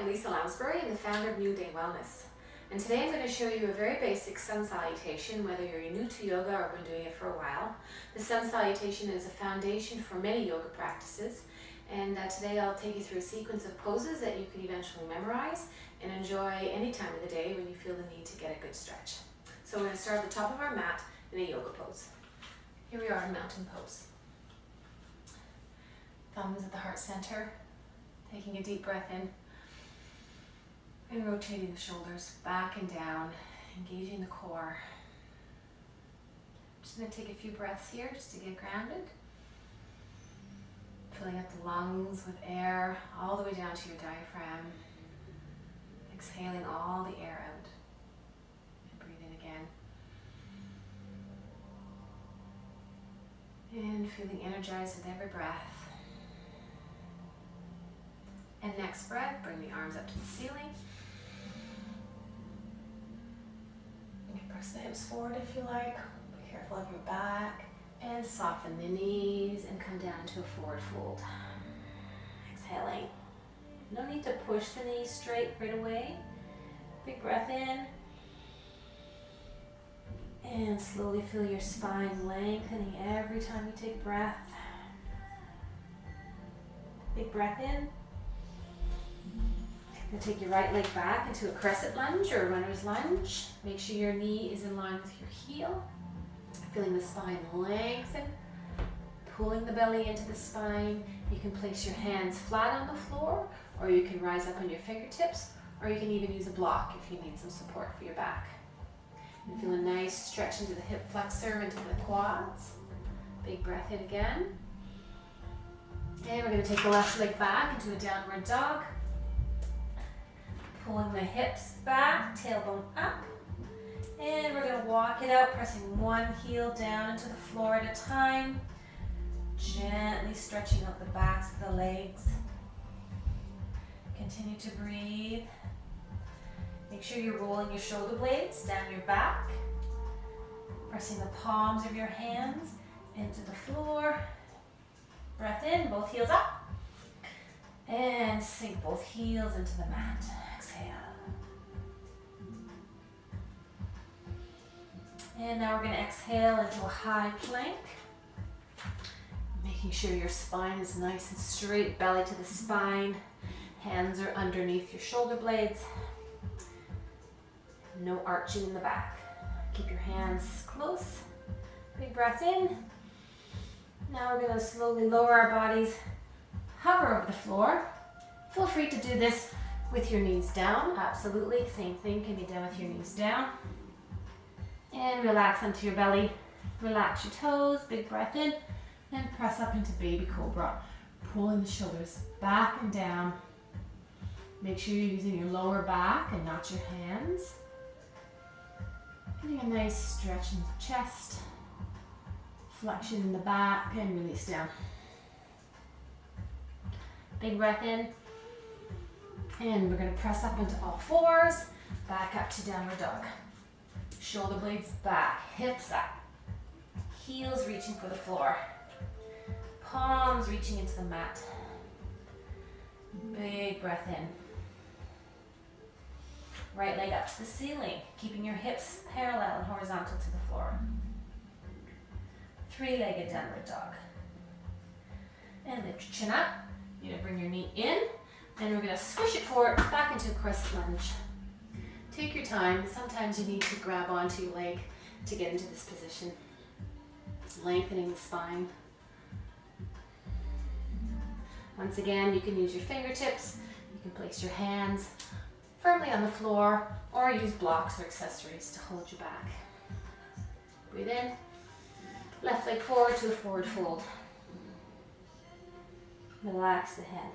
I'm Lisa Lounsbury, I'm the founder of New Day Wellness. And today I'm going to show you a very basic sun salutation, whether you're new to yoga or been doing it for a while. The sun salutation is a foundation for many yoga practices. And today I'll take you through a sequence of poses that you can eventually memorize and enjoy any time of the day when you feel the need to get a good stretch. So we're going to start at the top of our mat in a yoga pose. Here we are in mountain pose. Thumbs at the heart center. Taking a deep breath in and rotating the shoulders back and down, engaging the core. Just going to take a few breaths here just to get grounded. Filling up the lungs with air all the way down to your diaphragm. Exhaling all the air out. And breathe in again. And feeling energized with every breath. And next breath, bring the arms up to the ceiling. You can press the hips forward if you like. Be careful of your back. And soften the knees and come down to a forward fold. Exhaling. No need to push the knees straight right away. Big breath in. And slowly feel your spine lengthening every time you take a breath. Big breath in. Now take your right leg back into a crescent lunge or a runner's lunge. Make sure your knee is in line with your heel. Feeling the spine lengthen. Pulling the belly into the spine. You can place your hands flat on the floor, or you can rise up on your fingertips, or you can even use a block if you need some support for your back. And feel a nice stretch into the hip flexor, into the quads. Big breath in again. And we're going to take the left leg back into a downward dog. Pulling the hips back, tailbone up. And we're going to walk it out, pressing one heel down into the floor at a time. Gently stretching out the backs of the legs. Continue to breathe. Make sure you're rolling your shoulder blades down your back. Pressing the palms of your hands into the floor. Breath in, both heels up. And sink both heels into the mat. Exhale. And now we're going to exhale into a high plank. Making sure your spine is nice and straight, belly to the spine. Hands are underneath your shoulder blades. No arching in the back. Keep your hands close. Big breath in. Now we're going to slowly lower our bodies, hover over the floor. Feel free to do this with your knees down. Absolutely, same thing can be done with your knees down. And relax onto your belly. Relax your toes, big breath in, and press up into baby cobra. Pulling the shoulders back and down. Make sure you're using your lower back and not your hands. Getting a nice stretch in the chest. Flexion in the back and release down. Big breath in. And we're going to press up into all fours. Back up to downward dog. Shoulder blades back, hips up. Heels reaching for the floor. Palms reaching into the mat. Big breath in. Right leg up to the ceiling, keeping your hips parallel and horizontal to the floor. Three-legged downward dog. And lift your chin up. You're going to bring your knee in, and we're going to squish it forward back into a crescent lunge. Take your time. Sometimes you need to grab onto your leg to get into this position. Lengthening the spine. Once again, you can use your fingertips. You can place your hands firmly on the floor or use blocks or accessories to hold you back. Breathe in. Left leg forward to a forward fold. Relax the head.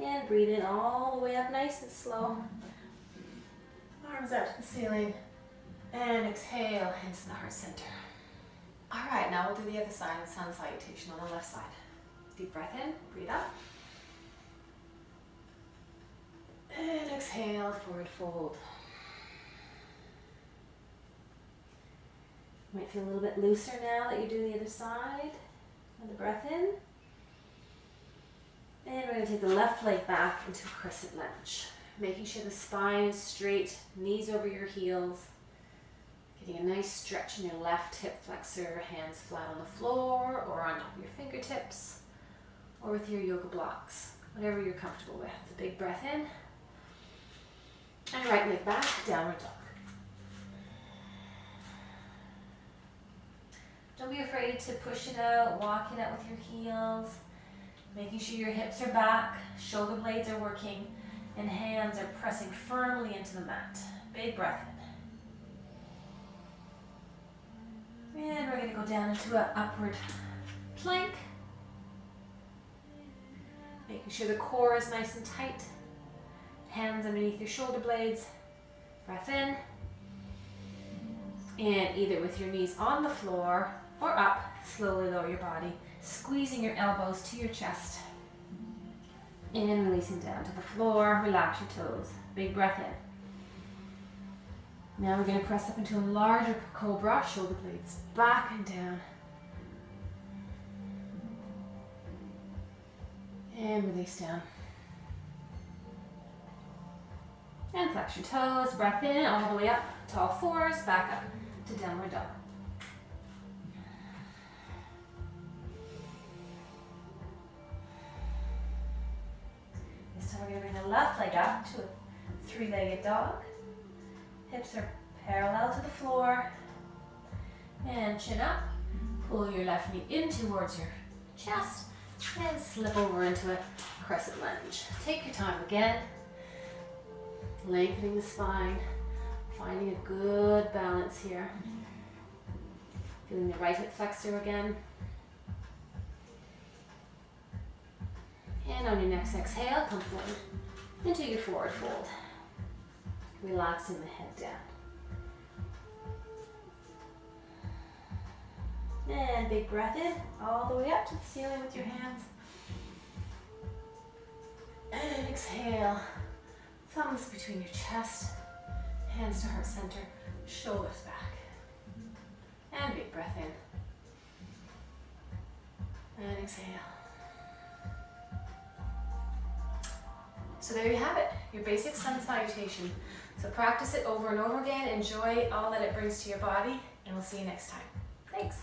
And breathe in all the way up nice and slow. Arms out to the ceiling. And exhale, hands to the heart center. Alright, now we'll do the other side of the sun salutation on the left side. Deep breath in, breathe up. And exhale, forward fold. You might feel a little bit looser now that you do the other side. Another breath in. And we're going to take the left leg back into a crescent lunge. Making sure the spine is straight, knees over your heels. Getting a nice stretch in your left hip flexor, hands flat on the floor or on top of your fingertips or with your yoga blocks, whatever you're comfortable with. A big breath in. And right leg back, downward dog. Don't be afraid to push it out, walk it out with your heels, making sure your hips are back, shoulder blades are working, and hands are pressing firmly into the mat. Big breath in. And we're going to go down into an upward plank. Making sure the core is nice and tight. Hands underneath your shoulder blades. Breath in. And either with your knees on the floor or up, slowly lower your body, squeezing your elbows to your chest. And releasing down to the floor. Relax your toes. Big breath in. Now we're going to press up into a larger cobra, shoulder blades back and down. And release down. And flex your toes, breath in, all the way up to all fours, back up to downward dog. This time we're going to bring the left leg up to a three-legged dog. Hips are parallel to the floor. And chin up. Pull your left knee in towards your chest and slip over into a crescent lunge. Take your time again. Lengthening the spine. Finding a good balance here. Feeling the right hip flexor again. And on your next exhale, come forward into your forward fold. Relaxing the head down. And big breath in, all the way up to the ceiling with your hands. And exhale, thumbs between your chest, hands to heart center, shoulders back. And big breath in. And exhale. So there you have it, your basic sun salutation. So practice it over and over again, enjoy all that it brings to your body, and we'll see you next time. Thanks.